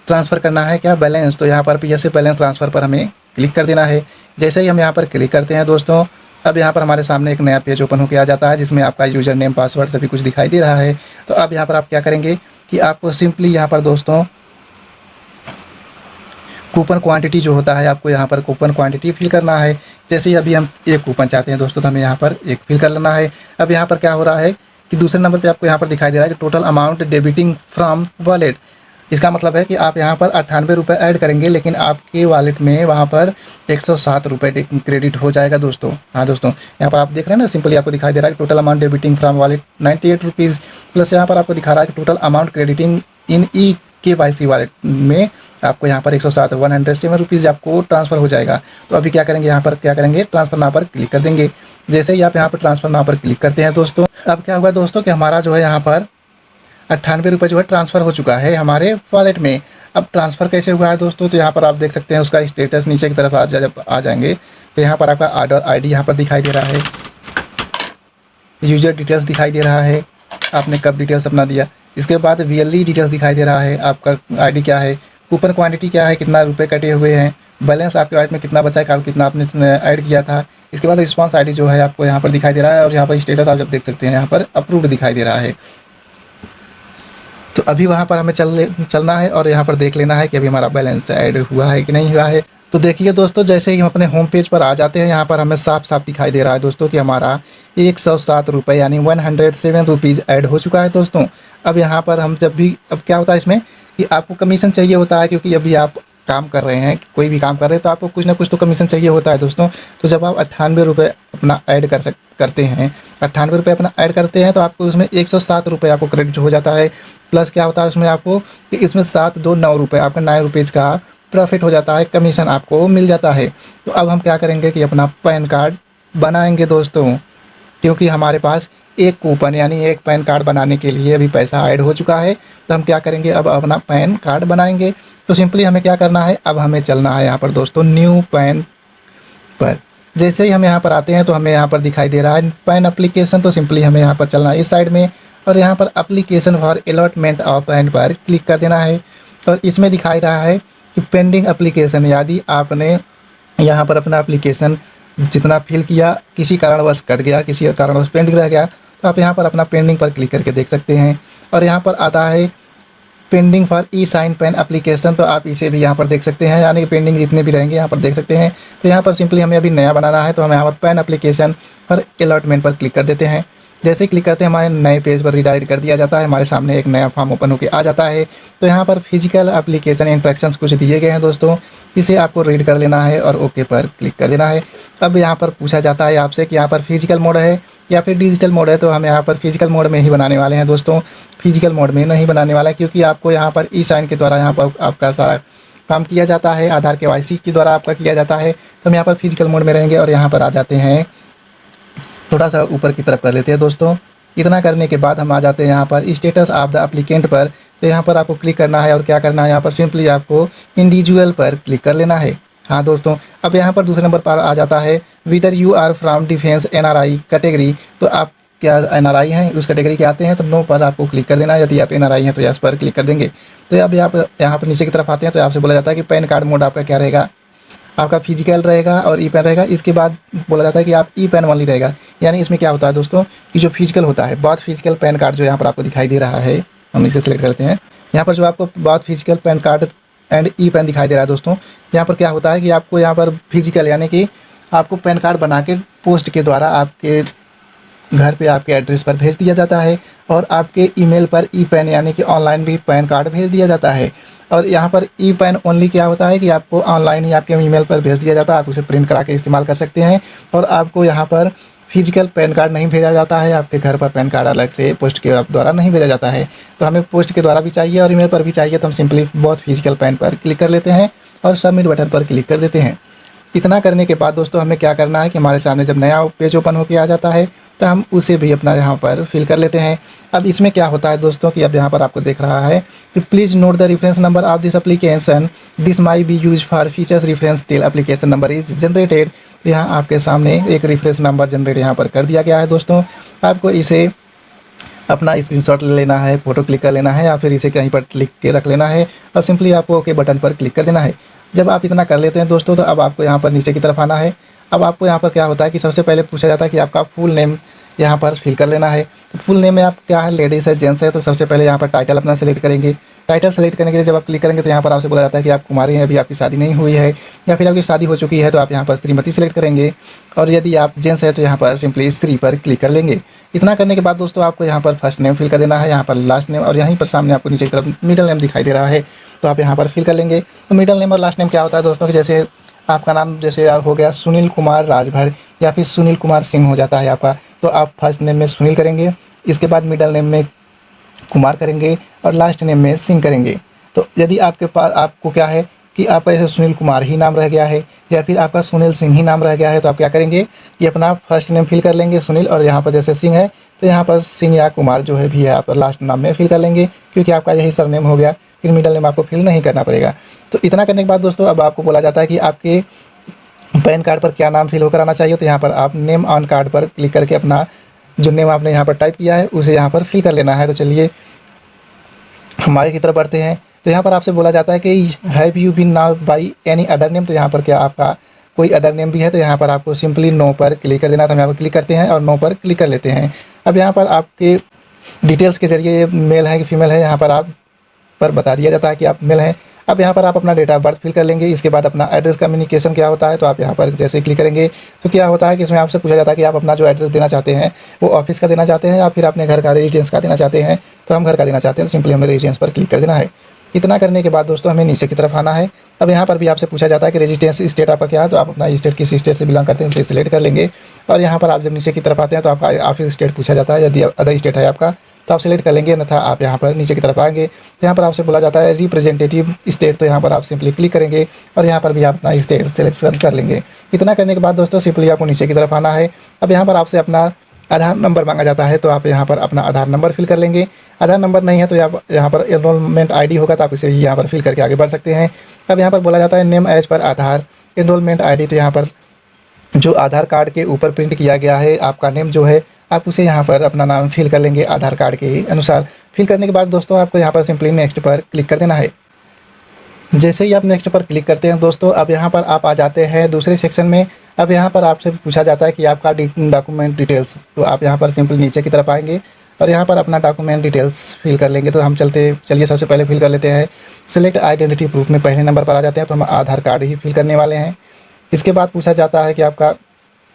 ट्रांसफ़र करना है क्या बैलेंस, तो यहाँ पर PSA बैलेंस ट्रांसफ़र पर हमें क्लिक कर देना है। जैसे ही हम यहाँ पर क्लिक करते हैं दोस्तों, अब यहाँ पर हमारे सामने एक नया पेज ओपन होकर आ जाता है जिसमें आपका यूज़र नेम, पासवर्ड सभी कुछ दिखाई दे रहा है। तो अब यहाँ पर आप क्या करेंगे कि आपको सिंपली यहाँ पर दोस्तों कूपन क्वांटिटी जो होता है, आपको यहाँ पर कूपन क्वांटिटी फिल करना है। जैसे ही अभी हम एक कूपन चाहते हैं दोस्तों, तो हमें यहाँ पर एक फिल कर लेना है। अब यहाँ पर क्या हो रहा है कि दूसरे नंबर पे आपको यहाँ पर दिखाई दे रहा है कि total amount debiting from wallet. इसका मतलब है कि आप यहाँ पर 98 रुपये ऐड करेंगे लेकिन आपके वॉलेट में वहाँ पर 107 रुपये क्रेडिट हो जाएगा दोस्तों। हाँ दोस्तों, यहाँ पर आप देख रहे हैं ना, सिंपली आपको दिखाई दे रहा है कि total amount debiting from wallet 98 rupees, plus यहाँ पर आपको दिखा रहा है कि टोटल अमाउंट क्रेडिटिंग इन eKYC वॉलेट में आपको यहाँ पर 107 रुपीज़ आपको ट्रांसफ़र हो जाएगा। तो अभी क्या करेंगे, यहाँ पर क्या करेंगे, ट्रांसफ़र नाउ पर क्लिक कर देंगे। जैसे ही आप यहाँ पर ट्रांसफ़र नाउ पर क्लिक करते हैं दोस्तों, अब क्या हुआ दोस्तों कि हमारा जो है यहाँ पर 98 रुपये जो है ट्रांसफ़र हो चुका है हमारे वॉलेट में। अब ट्रांसफ़र कैसे हुआ है दोस्तों, तो यहाँ पर आप देख सकते हैं उसका स्टेटस नीचे की तरफ जब आ जाएंगे तो यहाँ पर आपका ऑर्डर ID यहाँ पर दिखाई दे रहा है, यूज़र डिटेल्स दिखाई दे रहा है, आपने कब डिटेल्स अपना दिया। इसके बाद VLE डिटेल्स दिखाई दे रहा है, आपका ID क्या है, कूपन क्वांटिटी क्या है, कितना रुपए कटे हुए हैं, बैलेंस आपके वॉलेट में कितना बचा है, कितना आपने ऐड किया था। इसके बाद रिस्पांस ID जो है आपको यहाँ पर दिखाई दे रहा है और यहाँ पर स्टेटस आप जब देख सकते हैं यहाँ पर अप्रूव्ड दिखाई दे रहा है। तो अभी वहाँ पर हमें चलना है और यहाँ पर देख लेना है कि अभी हमारा बैलेंस ऐड हुआ है कि नहीं हुआ है। तो देखिए दोस्तों, जैसे ही हम अपने होम पेज पर आ जाते हैं यहाँ पर हमें साफ साफ दिखाई दे रहा है दोस्तों कि हमारा 107 रुपये यानी 107 रुपीज़ ऐड हो चुका है दोस्तों। अब यहाँ पर हम जब भी, अब क्या होता है इसमें कि आपको कमीशन चाहिए होता है, क्योंकि अभी आप काम कर रहे हैं, कोई भी काम कर रहे हैं, तो आपको कुछ ना कुछ तो कमीशन चाहिए होता है दोस्तों। तो जब आप 98 रुपये अपना ऐड करते हैं, 98 रुपये अपना ऐड करते हैं, तो आपको उसमें 107 रुपये आपको क्रेडिट हो जाता है। प्लस क्या होता है उसमें आपको कि इसमें 729 रुपये आपका 9 रुपीज़ का प्रॉफिट हो जाता है, कमीशन आपको मिल जाता है। तो अब हम क्या करेंगे कि अपना पैन कार्ड बनाएंगे दोस्तों, क्योंकि हमारे पास एक कूपन यानी एक पैन कार्ड बनाने के लिए अभी पैसा ऐड हो चुका है। तो हम क्या करेंगे, अब अपना पैन कार्ड बनाएंगे। तो सिंपली हमें क्या करना है, अब हमें चलना है यहाँ पर दोस्तों न्यू पैन पर। जैसे ही हम यहाँ पर आते हैं तो हमें यहाँ पर दिखाई दे रहा है पैन एप्लीकेशन। तो सिंपली हमें यहाँ पर चलना है इस साइड में, और यहाँ पर application for allotment of pan पर क्लिक कर देना है। और इसमें दिखाई रहा है कि पेंडिंग एप्लीकेशन, यदि आपने यहाँ पर अपना एप्लीकेशन जितना फिल किया किसी कारणवश कट गया, किसी कारणवश पेंडिंग रह गया, तो आप यहाँ पर अपना पेंडिंग पर क्लिक करके देख सकते हैं। और यहाँ पर आता है pending for e sign PAN application, तो आप इसे भी यहाँ पर देख सकते हैं, यानी कि पेंडिंग जितने भी रहेंगे यहाँ पर देख सकते हैं। तो यहाँ पर सिंपली हमें अभी नया बनाना है, तो हम यहाँ पर पैन एप्लीकेशन फॉर अलॉटमेंट पर क्लिक कर देते हैं। जैसे ही क्लिक करते हैं हमारे नए पेज पर रिडायरेक्ट कर दिया जाता है, हमारे सामने एक नया फॉर्म ओपन होकर आ जाता है। तो यहाँ पर फिजिकल एप्लीकेशन इंस्ट्रक्शंस कुछ दिए गए हैं दोस्तों, इसे आपको रीड कर लेना है और ओके पर क्लिक कर देना है। अब यहाँ पर पूछा जाता है आपसे कि यहाँ पर फिजिकल मोड है या फिर डिजिटल मोड है, तो हम यहाँ पर फिजिकल मोड में ही बनाने वाले हैं दोस्तों, फिजिकल मोड में नहीं बनाने वाला है, क्योंकि आपको यहाँ पर ई साइन के द्वारा यहाँ पर आपका सारा काम किया जाता है, आधार KYC के द्वारा आपका किया जाता है। तो हम यहाँ पर फिजिकल मोड में रहेंगे और यहाँ पर आ जाते हैं, थोड़ा सा ऊपर की तरफ कर लेते हैं दोस्तों। इतना करने के बाद हम आ जाते हैं यहाँ पर स्टेटस ऑफ द एप्लीकेंट पर। तो यहाँ पर आपको क्लिक करना है और क्या करना है, यहाँ पर सिंपली आपको इंडिविजुअल पर क्लिक कर लेना है। हाँ दोस्तों, अब यहाँ पर दूसरे नंबर पर आ जाता है whether you are from defence NRI category. तो आप क्या NRI हैं, उस कैटेगरी के आते हैं तो नो पर आपको क्लिक कर देना है। यदि आप NRI हैं तो यस पर क्लिक कर देंगे। तो अब यहाँ पर नीचे की तरफ आते हैं तो आपसे बोला जाता है कि पैन कार्ड मोड आपका क्या रहेगा, आपका फिजिकल रहेगा और ई पैन रहेगा। इसके बाद बोला जाता है कि आप ई पैन वाली रहेगा, यानी इसमें क्या होता है दोस्तों कि जो फिजिकल होता है, बहुत फिजिकल पैन कार्ड जो यहाँ पर आपको दिखाई दे रहा है, हम इसे सिलेक्ट करते हैं। यहाँ पर जो आपको बहुत physical pan card and e PAN दिखाई दे रहा है दोस्तों, यहाँ पर क्या होता है कि आपको यहाँ पर फिजिकल यानी कि आपको पैन कार्ड बना के पोस्ट के द्वारा आपके घर पे आपके एड्रेस पर भेज दिया जाता है, और आपके ईमेल पर ई पैन यानी कि ऑनलाइन भी पैन कार्ड भेज दिया जाता है। और यहाँ पर ई पैन ओनली क्या होता है कि आपको ऑनलाइन ही आपके ईमेल पर भेज दिया जाता है, आप उसे प्रिंट करा के इस्तेमाल कर सकते हैं। और आपको यहाँ पर फिजिकल पैन कार्ड नहीं भेजा जाता है, आपके घर पर पैन कार्ड अलग से पोस्ट के द्वारा नहीं भेजा जाता है। तो हमें पोस्ट के द्वारा भी चाहिए और ईमेल पर भी चाहिए, तो हम सिंपली बहुत फिजिकल पैन पर क्लिक कर लेते हैं और सबमिट बटन पर क्लिक कर देते हैं। इतना करने के बाद दोस्तों हमें क्या करना है कि हमारे सामने जब नया पेज ओपन होकर आ जाता है तो हम उसे भी अपना यहाँ पर फिल कर लेते हैं। अब इसमें क्या होता है दोस्तों कि अब यहाँ पर आपको देख रहा है कि please note the reference number of this application, this my B use for features reference till application number is generated. यहाँ आपके सामने एक रेफरेंस नंबर जनरेट यहाँ पर कर दिया गया है दोस्तों। आपको इसे अपना स्क्रीनशॉट ले लेना है, फोटो क्लिक कर लेना है, या फिर इसे कहीं पर लिख के रख लेना है और सिंपली आपको ओके बटन पर क्लिक कर देना है। जब आप इतना कर लेते हैं दोस्तों तो अब आपको यहाँ पर नीचे की तरफ आना है। अब आपको यहाँ पर क्या होता है कि सबसे पहले पूछा जाता है कि आपका फुल नेम यहाँ पर फिल कर लेना है। तो फुल नेम में आप क्या है, लेडीज़ है जेंट्स है, तो सबसे पहले यहाँ पर टाइटल अपना सेलेक्ट करेंगे। टाइटल सेलेक्ट करने के लिए जब आप क्लिक करेंगे तो यहाँ पर आपसे बोला जाता है कि आप कुमारी हैं, अभी आपकी शादी नहीं हुई है, या फिर आपकी शादी हो चुकी है तो आप यहाँ पर श्रीमती सेलेक्ट करेंगे। और यदि आप जेंट्स है तो यहाँ पर सिंपली श्री पर क्लिक कर लेंगे। इतना करने के बाद दोस्तों आपको यहाँ पर फर्स्ट नेम फिल कर देना है, यहाँ पर लास्ट नेम, और यहीं पर सामने आपको नीचे की तरफ मिडिल नेम दिखाई दे रहा है, तो आप यहाँ पर फिल कर लेंगे। तो मिडिल नेम और लास्ट नेम क्या होता है दोस्तों कि जैसे आपका नाम जैसे हो गया सुनील कुमार राजभर या फिर सुनील कुमार सिंह हो जाता है आपका, तो आप फर्स्ट नेम में सुनील करेंगे, इसके बाद मिडिल नेम में कुमार करेंगे और लास्ट नेम में सिंह करेंगे। तो यदि आपके पास आपको क्या है कि आपका जैसे सुनील कुमार ही नाम रह गया है या फिर आपका सुनील सिंह ही नाम रह गया है, तो आप क्या करेंगे कि अपना फर्स्ट नेम फिल कर लेंगे सुनील, और यहाँ पर जैसे सिंह है तो यहाँ पर सिंह या कुमार जो है भी है आप लास्ट नाम में फिल कर लेंगे, क्योंकि आपका यही सरनेम हो गया, फिर मिडिल नेम आपको फिल नहीं करना पड़ेगा। तो इतना करने के बाद दोस्तों अब आपको बोला जाता है कि आपके पैन कार्ड पर क्या नाम फिल होकर आना चाहिए। तो यहाँ पर आप नेम ऑन कार्ड पर क्लिक करके अपना जो नेम आपने यहाँ पर टाइप किया है उसे यहाँ पर फिल कर लेना है। तो चलिए हमारे की तरफ बढ़ते हैं। तो यहाँ पर आपसे बोला जाता है कि have you been now by any other name, तो यहाँ पर क्या आपका कोई अदर नेम भी है, तो यहाँ पर आपको सिंपली नो पर क्लिक कर देना। तो हम यहाँ पर क्लिक करते हैं और नो पर क्लिक कर लेते हैं। अब यहाँ पर आपके डिटेल्स के जरिए मेल है कि फीमेल है यहाँ पर आप पर बता दिया जाता है कि आप मेल हैं। अब यहाँ पर आप अपना डेट ऑफ बर्थ फिल कर लेंगे। इसके बाद अपना एड्रेस कम्युनिकेशन क्या होता है, तो आप यहाँ पर जैसे क्लिक करेंगे तो क्या होता है कि इसमें आपसे पूछा जाता है कि आप अपना जो एड्रेस देना चाहते हैं वो ऑफिस का देना चाहते हैं या फिर अपने घर का रेजिडेंस का देना चाहते हैं। तो हम घर का देना चाहते हैं, तो सिंपली हमें रेजिडेंस पर क्लिक कर देना है। इतना करने के बाद दोस्तों हमें नीचे की तरफ आना है। अब यहाँ पर भी आपसे पूछा जाता है कि रेजिडेंस स्टेट आपका क्या है, तो आप अपना स्टेट किस स्टेट से बिलोंग करते हैं उसे सिलेक्ट कर लेंगे। और यहाँ पर आप जब नीचे की तरफ आते हैं तो आपका ऑफिस स्टेट पूछा जाता है, यदि अदर स्टेट है आपका तो आप सिलेक्ट कर लेंगे, अन्यथा आप यहाँ पर नीचे की तरफ आएंगे। यहाँ पर आपसे बोला जाता है रिप्रेजेंटेटिव स्टेट, तो यहाँ पर आप सिंपली क्लिक करेंगे और यहाँ पर भी आप अपना स्टेट सिलेक्शन कर लेंगे। इतना करने के बाद दोस्तों सिंपली आपको नीचे की तरफ आना है। अब यहाँ पर आपसे अपना आधार नंबर मांगा जाता है, तो आप यहाँ पर अपना आधार नंबर फिल कर लेंगे। आधार नंबर नहीं है तो यहाँ पर एनरोलमेंट आईडी होगा, तो आप इसे यहाँ पर फिल करके आगे बढ़ सकते हैं। अब यहाँ पर बोला जाता है नेम एज पर आधार एनरोलमेंट आईडी, तो यहाँ पर जो आधार कार्ड के ऊपर प्रिंट किया गया है आपका नेम जो है, आप उसे यहाँ पर अपना नाम फिल कर लेंगे आधार कार्ड के अनुसार। फिल करने के बाद दोस्तों आपको यहाँ पर सिंपली नेक्स्ट पर क्लिक कर देना है। जैसे ही आप नेक्स्ट पर क्लिक करते हैं दोस्तों, अब यहाँ पर आप आ जाते हैं दूसरे सेक्शन में। अब यहाँ पर आपसे पूछा जाता है कि आपका डॉक्यूमेंट डिटेल्स, तो आप यहाँ पर सिंपल नीचे की तरफ आएंगे और यहाँ पर अपना डॉक्यूमेंट डिटेल्स फिल कर लेंगे। तो हम चलिए सबसे पहले फिल कर लेते हैं सिलेक्ट आइडेंटिटी प्रूफ में पहले नंबर पर आ जाते हैं, तो हम आधार कार्ड ही फिल करने वाले हैं। इसके बाद पूछा जाता है कि आपका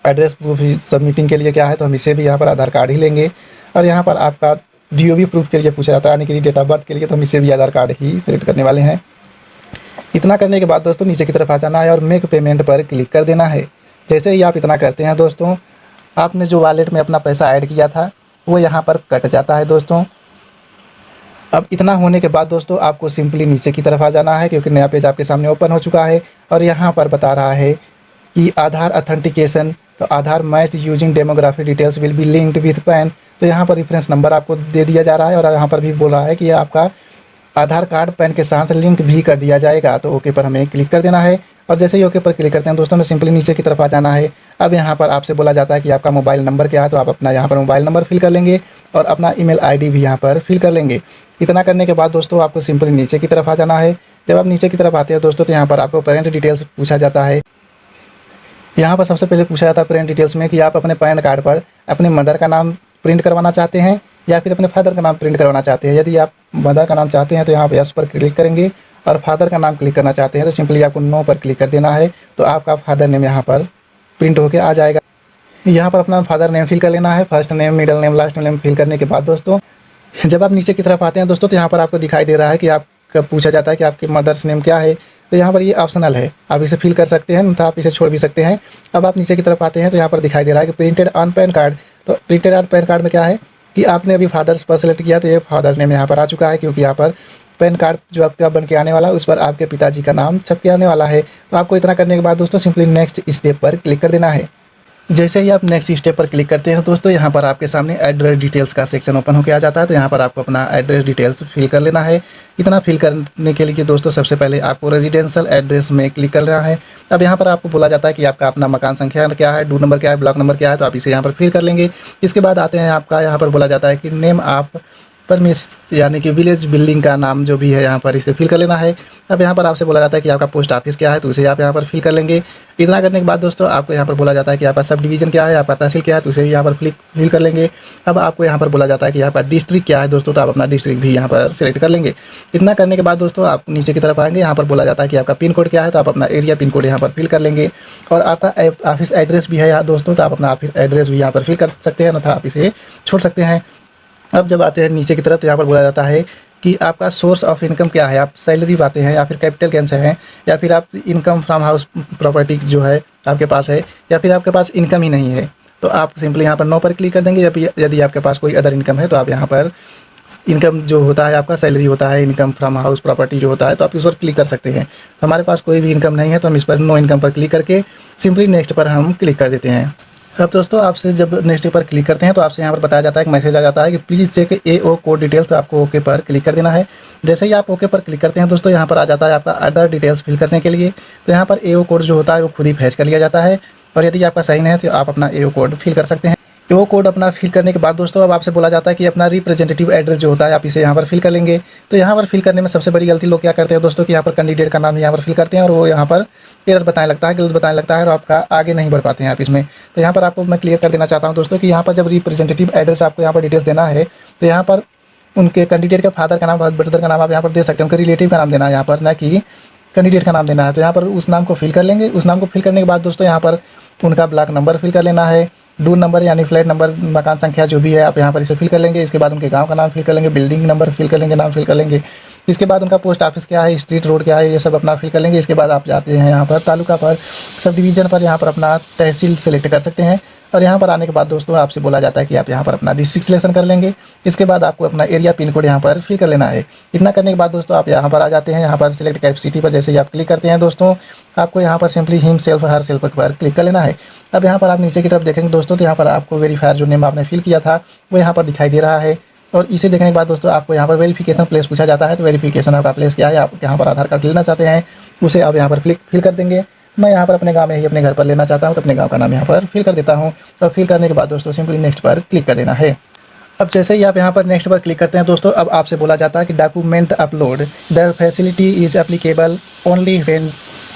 एड्रेस प्रूफ सबमिटिंग के लिए क्या है, तो हम इसे भी यहाँ पर आधार कार्ड ही लेंगे। और यहाँ पर आपका DOB प्रूफ के लिए पूछा जाता है, यानी कि डेट ऑफ बर्थ के लिए, तो हम इसे भी आधार कार्ड ही सिलेक्ट करने वाले हैं। इतना करने के बाद दोस्तों नीचे की तरफ आ जाना है और मेक पेमेंट पर क्लिक कर देना है। जैसे ही आप इतना करते हैं दोस्तों, आपने जो वॉलेट में अपना पैसा ऐड किया था वो यहाँ पर कट जाता है दोस्तों। अब इतना होने के बाद दोस्तों आपको सिंपली नीचे की तरफ आ जाना है, क्योंकि नया पेज आपके सामने ओपन हो चुका है और यहाँ पर बता रहा है कि आधार अथेंटिकेशन, तो Aadhaar match using demography details will be linked with PAN, तो यहाँ पर रेफरेंस नंबर आपको दे दिया जा रहा है और यहाँ पर भी बोल रहा है कि आपका आधार कार्ड पैन के साथ लिंक भी कर दिया जाएगा। तो ओके पर हमें क्लिक कर देना है और जैसे ही ओके पर क्लिक करते हैं दोस्तों हमें सिंपली नीचे की तरफ आ जाना है। अब यहाँ पर आपसे बोला जाता है कि आपका मोबाइल नंबर क्या है, तो आप अपना यहाँ पर मोबाइल नंबर फिल कर लेंगे और अपना ईमेल आईडी भी यहाँ पर फिल कर लेंगे। इतना करने के बाद दोस्तों आपको सिंपली नीचे की तरफ आ जाना है। जब आप नीचे की तरफ आते हैं दोस्तों तो यहाँ पर आपको पेरेंट डिटेल्स पूछा जाता है। यहाँ पर सबसे पहले पूछा जाता है पेरेंट डिटेल्स में कि आप अपने पैन कार्ड पर अपने मदर का नाम प्रिंट करवाना चाहते हैं या फिर अपने फादर का नाम प्रिंट करवाना चाहते हैं। यदि आप मदर का नाम चाहते हैं तो यहाँ पर यस पर क्लिक करेंगे और फादर का नाम क्लिक करना चाहते हैं तो सिंपली आपको नो पर क्लिक कर देना है। तो आपका फादर नेम यहाँ पर प्रिंट होकर आ जाएगा। यहाँ पर अपना फादर नेम फिल कर लेना है, first name, middle name, last name fill करने के बाद दोस्तों जब आप नीचे की तरफ आते हैं दोस्तों तो यहाँ पर आपको दिखाई दे रहा है कि आपका पूछा जाता है कि आपके मदर्स नेम क्या है। तो यहाँ पर ये ऑप्शनल है, आप इसे फिल कर सकते हैं तो आप इसे छोड़ भी सकते हैं। अब आप नीचे की तरफ आते हैं तो यहाँ पर दिखाई दे रहा है कि प्रिंटेड ऑन पैन कार्ड, तो प्रिंटेड ऑन पैन कार्ड में क्या है कि आपने अभी फादर पर सेलेक्ट किया तो ये फादर नेम यहाँ पर आ चुका है, क्योंकि यहाँ पर पैन कार्ड जो आपका बन के आने वाला है उस पर आपके पिताजी का नाम छप के आने वाला है। तो आपको इतना करने के बाद दोस्तों सिंपली नेक्स्ट स्टेप पर क्लिक कर देना है। जैसे ही आप नेक्स्ट स्टेप पर क्लिक करते हैं दोस्तों यहाँ पर आपके सामने एड्रेस डिटेल्स का सेक्शन ओपन होकर आ जाता है। तो यहाँ पर आपको अपना एड्रेस डिटेल्स फिल कर लेना है। इतना फिल करने के लिए दोस्तों सबसे पहले आपको रेजिडेंशियल एड्रेस में क्लिक कर लेना है। अब यहाँ पर आपको बोला जाता है कि आपका अपना मकान संख्या क्या है, डोर नंबर क्या है, ब्लॉक नंबर क्या है, तो आप इसे यहाँ पर फिल कर लेंगे। इसके बाद आते हैं आपका यहाँ पर बोला जाता है कि नेम आप परमिस यानी कि विलेज बिल्डिंग का नाम जो भी है यहाँ पर इसे फिल कर लेना है। अब यहाँ पर आपसे बोला जाता है कि आपका पोस्ट ऑफिस क्या है, तो उसे आप यहाँ पर फिल कर लेंगे। इतना करने के बाद दोस्तों आपको यहाँ पर बोला जाता है कि आपका सब डिवीजन क्या है, आपका तहसील क्या है, तो उसे यहाँ पर फिल कर लेंगे। अब आपको यहाँ पर बोला जाता है कि आपका डिस्ट्रिक्ट क्या है दोस्तों, तो आप अपना डिस्ट्रिक्ट भी यहाँ पर सिलेक्ट कर लेंगे। इतना करने के बाद दोस्तों आप नीचे की तरफ आएंगे, यहाँ पर बोला जाता है कि आपका पिन कोड क्या है, तो आप अपना एरिया पिन कोड यहाँ पर फिल कर लेंगे। और आपका ऑफिस एड्रेस भी है यहाँ दोस्तों, तो आप अपना ऑफिस एड्रेस भी यहाँ पर फिल कर सकते हैं, अन्यथा आप इसे छोड़ सकते हैं। अब जब आते हैं नीचे की तरफ तो यहाँ पर बोला जाता है कि आपका सोर्स ऑफ इनकम क्या है, आप सैलरी पाते हैं या फिर कैपिटल गेन से हैं या फिर आप इनकम फ्रॉम हाउस प्रॉपर्टी जो है आपके पास है या फिर आपके पास इनकम ही नहीं है। तो आप सिंपली यहाँ पर नो पर क्लिक कर देंगे। यदि आपके पास कोई अदर इनकम है तो आप यहाँ पर इनकम जो होता है आपका सैलरी होता है, इनकम फ्रॉम हाउस प्रॉपर्टी जो होता है, तो आप इस पर क्लिक कर सकते हैं। तो हमारे पास कोई भी इनकम नहीं है तो हम इस पर नो इनकम पर क्लिक करके सिंपली नेक्स्ट पर हम क्लिक कर देते हैं। अब दोस्तों आपसे जब नेक्स्ट पर क्लिक करते हैं तो आपसे यहाँ पर बताया जाता है कि मैसेज आ जाता है कि please check AO code details, तो आपको ओके पर क्लिक कर देना है। जैसे ही आप ओके पर क्लिक करते हैं दोस्तों यहाँ पर आ जाता है आपका अदर डिटेल्स फिल करने के लिए। तो यहाँ पर AO कोड जो होता है वो खुद ही फैच कर लिया जाता है और यदि आपका सही नहीं है तो आप अपना AO कोड फिल कर सकते हैं। AO कोड अपना फिल करने के बाद दोस्तों अब आपसे बोला जाता है कि अपना रिप्रेजेंटेटिव एड्रेस जो होता है आप इसे यहाँ पर फिल कर लेंगे। तो यहाँ पर फिल करने में सबसे बड़ी गलती लोग क्या करते हैं दोस्तों कि यहाँ पर कैंडिडेट का नाम यहाँ पर फिल करते हैं और वो यहाँ पर एरर बताने लगता है, गलत बताने लगता है और आपका आगे नहीं बढ़ पाते हैं आप इसमें। तो यहाँ पर आपको मैं क्लियर कर देना चाहता हूँ दोस्तों कि यहाँ पर जब रिप्रेजेंटेटिव एड्रेस आपको यहाँ पर डिटेल्स देना है तो यहाँ पर उनके कैंडिडेट का फादर का नाम, ब्रदर का नाम आप यहाँ पर दे सकते हैं, उनके रिलेटिव का नाम देना है यहाँ पर, ना कि कैंडिडेट का नाम देना है। तो यहाँ पर उस नाम को फिल कर लेंगे। उस नाम को फिल करने के बाद दोस्तों यहाँ पर उनका ब्लॉक नंबर फिल कर लेना है डोर नंबर यानी फ्लैट नंबर, मकान संख्या जो भी है आप यहाँ पर इसे फिल कर लेंगे। इसके बाद उनके गांव का नाम फिल कर लेंगे, बिल्डिंग नंबर फिल कर लेंगे, नाम फिल कर लेंगे। इसके बाद उनका पोस्ट ऑफिस क्या है, स्ट्रीट रोड क्या है, ये सब अपना फिल कर लेंगे। इसके बाद आप जाते हैं यहाँ पर तालुका पर, सब डिवीज़न पर, यहाँ पर अपना तहसील सेलेक्ट कर सकते हैं। और यहाँ पर आने के बाद दोस्तों आपसे बोला जाता है कि आप यहाँ पर अपना डिस्ट्रिक्ट सिलेक्शन कर लेंगे। इसके बाद आपको अपना एरिया पिन कोड यहाँ पर फिल कर लेना है। इतना करने के बाद दोस्तों आप यहाँ पर आ जाते हैं। यहाँ पर सिलेक्ट कैपेसिटी पर जैसे ही आप क्लिक करते हैं दोस्तों, आपको यहाँ पर simply him self her self पर क्लिक कर लेना है। अब यहाँ पर आप नीचे की तरफ देखेंगे दोस्तों, तो यहाँ पर आपको वेरीफायर जो नेम आपने फिल किया था वो यहाँ पर दिखाई दे रहा है। और इसे देखने के बाद दोस्तों आपको यहाँ पर वेरिफिकेशन प्लेस पूछा जाता है। तो वेरिफिकेशन आपका प्लेस क्या है, आप यहाँ पर आधार कार्ड लेना चाहते हैं, उसे आप यहाँ पर फिल कर देंगे। मैं यहाँ पर अपने गांव में ही अपने घर पर लेना चाहता हूँ, तो अपने गांव का नाम यहाँ पर फिल कर देता हूँ। और फिल करने के बाद दोस्तों सिंपली नेक्स्ट पर क्लिक कर देना है। अब जैसे ही आप यहाँ पर नेक्स्ट पर क्लिक करते हैं दोस्तों, अब आपसे बोला जाता है कि document upload the facility is applicable only when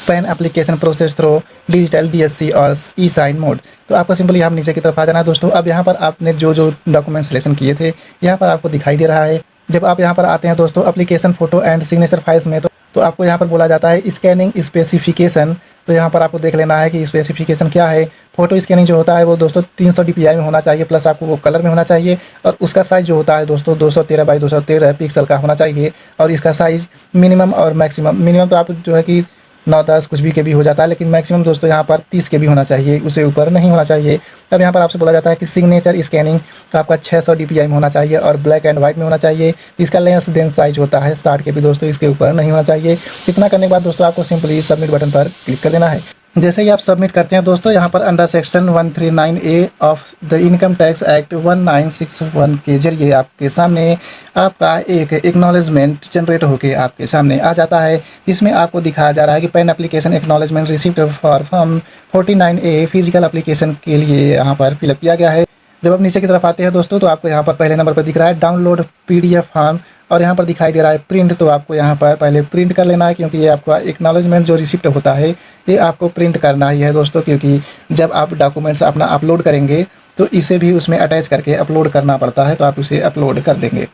pan application process through digital DSC और ई साइन मोड। तो आपको सिंपली यहाँ नीचे की तरफ आ जाना है दोस्तों। अब यहाँ पर आपने जो डॉक्यूमेंट सिलेक्शन किए थे यहाँ पर आपको दिखाई दे रहा है। जब आप यहाँ पर आते हैं दोस्तों application photo and signature files में, तो आपको यहाँ पर बोला जाता है स्कैनिंग स्पेसिफिकेशन। तो यहाँ पर आपको देख लेना है कि स्पेसिफिकेशन क्या है। फोटो स्कैनिंग जो होता है वो दोस्तों 300 DPI में होना चाहिए, प्लस आपको वो कलर में होना चाहिए। और उसका साइज़ जो होता है दोस्तों 213 बाई 213 पिक्सल का होना चाहिए। और इसका साइज़ मिनिमम और मैक्सिमम, मिनिमम तो आप जो है कि 9-10 कुछ भी के भी हो जाता है, लेकिन मैक्सिमम दोस्तों यहाँ पर 30 के भी होना चाहिए, उससे ऊपर नहीं होना चाहिए। अब यहाँ पर आपसे बोला जाता है कि सिग्नेचर स्कैनिंग तो आपका 600 DPI में होना चाहिए और ब्लैक एंड वाइट में होना चाहिए। इसका लेंस देन साइज होता है 60 के भी दोस्तों, इसके ऊपर नहीं होना चाहिए। इतना करने के बाद दोस्तों आपको सिंपली सबमिट बटन पर क्लिक कर देना है। जैसे ही आप सबमिट करते हैं दोस्तों, यहाँ पर under section 139A of the income tax act 1961 के जरिए आपके सामने आपका एक एक्नॉलेजमेंट जनरेट होकर आपके सामने आ जाता है। इसमें आपको दिखाया जा रहा है कि pan application acknowledgement received for form 49A physical application के लिए यहाँ पर फिलअप किया गया है। जब आप नीचे की तरफ आते हैं दोस्तों, तो आपको यहाँ पर पहले नंबर पर दिख रहा है डाउनलोड PDF फॉर्म, और यहाँ पर दिखाई दे रहा है प्रिंट। तो आपको यहाँ पर पहले प्रिंट कर लेना है, क्योंकि ये आपका एक्नॉलेजमेंट जो रिसिप्ट होता है ये आपको प्रिंट करना ही है दोस्तों। क्योंकि जब आप डॉक्यूमेंट्स अपना अपलोड करेंगे तो इसे भी उसमें अटैच करके अपलोड करना पड़ता है, तो आप उसे अपलोड कर देंगे।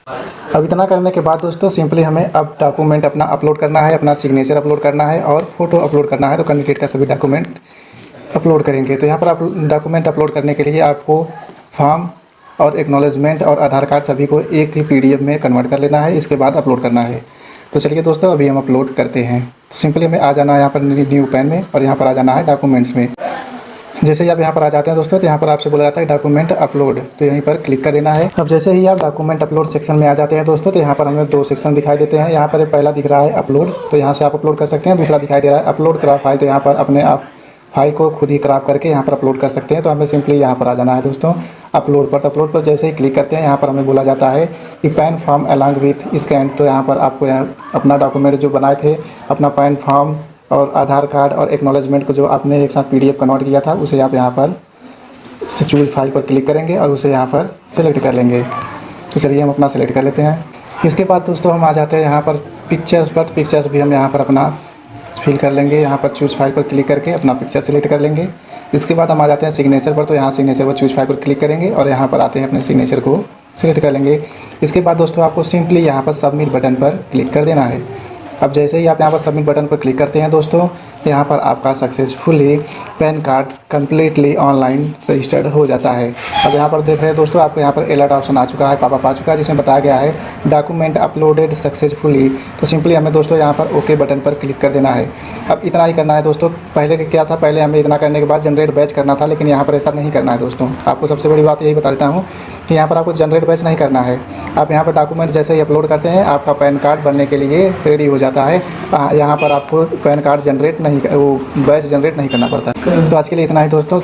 अब इतना करने के बाद दोस्तों सिंपली हमें अब डॉक्यूमेंट अपना अपलोड करना है, अपना सिग्नेचर अपलोड करना है और फोटो अपलोड करना है। तो कैंडिडेट का सभी डॉक्यूमेंट अपलोड करेंगे। तो यहाँ पर आप डॉक्यूमेंट अपलोड करने के लिए आपको फॉर्म और एक्नॉलेजमेंट और आधार कार्ड सभी को एक ही PDF में कन्वर्ट कर लेना है, इसके बाद अपलोड करना है। तो चलिए दोस्तों अभी हम अपलोड करते हैं। तो सिंपली हमें आ जाना है यहाँ पर न्यू पैन में, और यहाँ पर आ जाना है डॉक्यूमेंट्स में। जैसे ही आप यहाँ पर आ जाते हैं दोस्तों, तो यहाँ पर आपसे बोला जाता है डॉक्यूमेंट अपलोड, तो यहीं पर क्लिक कर देना है। अब जैसे ही आप डॉक्यूमेंट अपलोड सेक्शन में आ जाते हैं दोस्तों, तो यहाँ पर हमें 2 सेक्शन दिखाई देते हैं। यहाँ पर पहला दिख रहा है अपलोड, तो यहाँ से आप अपलोड कर सकते हैं। दूसरा दिखाई दे रहा है अपलोड करा फाइल, तो यहाँ पर अपने आप फाइल को खुद ही क्रॉप करके यहाँ पर अपलोड कर सकते हैं। तो हमें सिंपली यहाँ पर आ जाना है दोस्तों अपलोड पर। तो अपलोड पर जैसे ही क्लिक करते हैं, यहाँ पर हमें बोला जाता है कि pan form along with scan. तो यहाँ पर आपको अपना डॉक्यूमेंट जो बनाए थे, अपना पैन फॉर्म और आधार कार्ड और एक्नॉलेजमेंट को जो आपने एक साथ PDF कन्वर्ट किया था, उसे आप यहाँ पर चूज फाइल पर क्लिक करेंगे और उसे यहाँ पर सिलेक्ट कर लेंगे। तो चलिए हम अपना सिलेक्ट कर लेते हैं। इसके बाद दोस्तों हम आ जाते हैं यहाँ पर पिक्चर्स पर। पिक्चर्स भी हम यहाँ पर अपना फिल कर लेंगे। यहाँ पर चूज फाइल पर क्लिक करके अपना पिक्चर सेलेक्ट कर लेंगे। इसके बाद हम आ जाते हैं सिग्नेचर पर। तो यहाँ सिग्नेचर पर चूज फाइल पर क्लिक करेंगे और यहाँ पर आते हैं अपने सिग्नेचर को सिलेक्ट कर लेंगे। इसके बाद दोस्तों आपको सिंपली यहाँ पर सबमिट बटन पर क्लिक कर देना है। अब जैसे ही आप यहाँ पर सबमिट बटन पर क्लिक करते हैं दोस्तों, यहाँ पर आपका successfully pan card completely online registered हो जाता है। अब यहाँ पर देख रहे हैं दोस्तों, आपको यहाँ पर अलर्ट ऑप्शन आ चुका है, पॉपअप आ चुका है, जिसमें बताया गया है डॉक्यूमेंट अपलोडेड सक्सेसफुली। तो सिंपली हमें दोस्तों यहाँ पर ओके बटन पर क्लिक कर देना है। अब इतना ही करना है दोस्तों। पहले क्या था, पहले हमें इतना करने के बाद जनरेट बैच करना था, लेकिन यहाँ पर ऐसा नहीं करना है दोस्तों। आपको सबसे बड़ी बात यही बता देता हूँ कि यहाँ पर आपको जनरेट बैच नहीं करना है। आप यहाँ पर डॉक्यूमेंट जैसे ही अपलोड करते हैं, आपका पैन कार्ड बनने के लिए रेडी हो जाता है। यहाँ पर आपको पैन कार्ड जनरेट नहीं, वो बैच जनरेट नहीं करना पड़ता। तो आज के लिए इतना ही दोस्तों।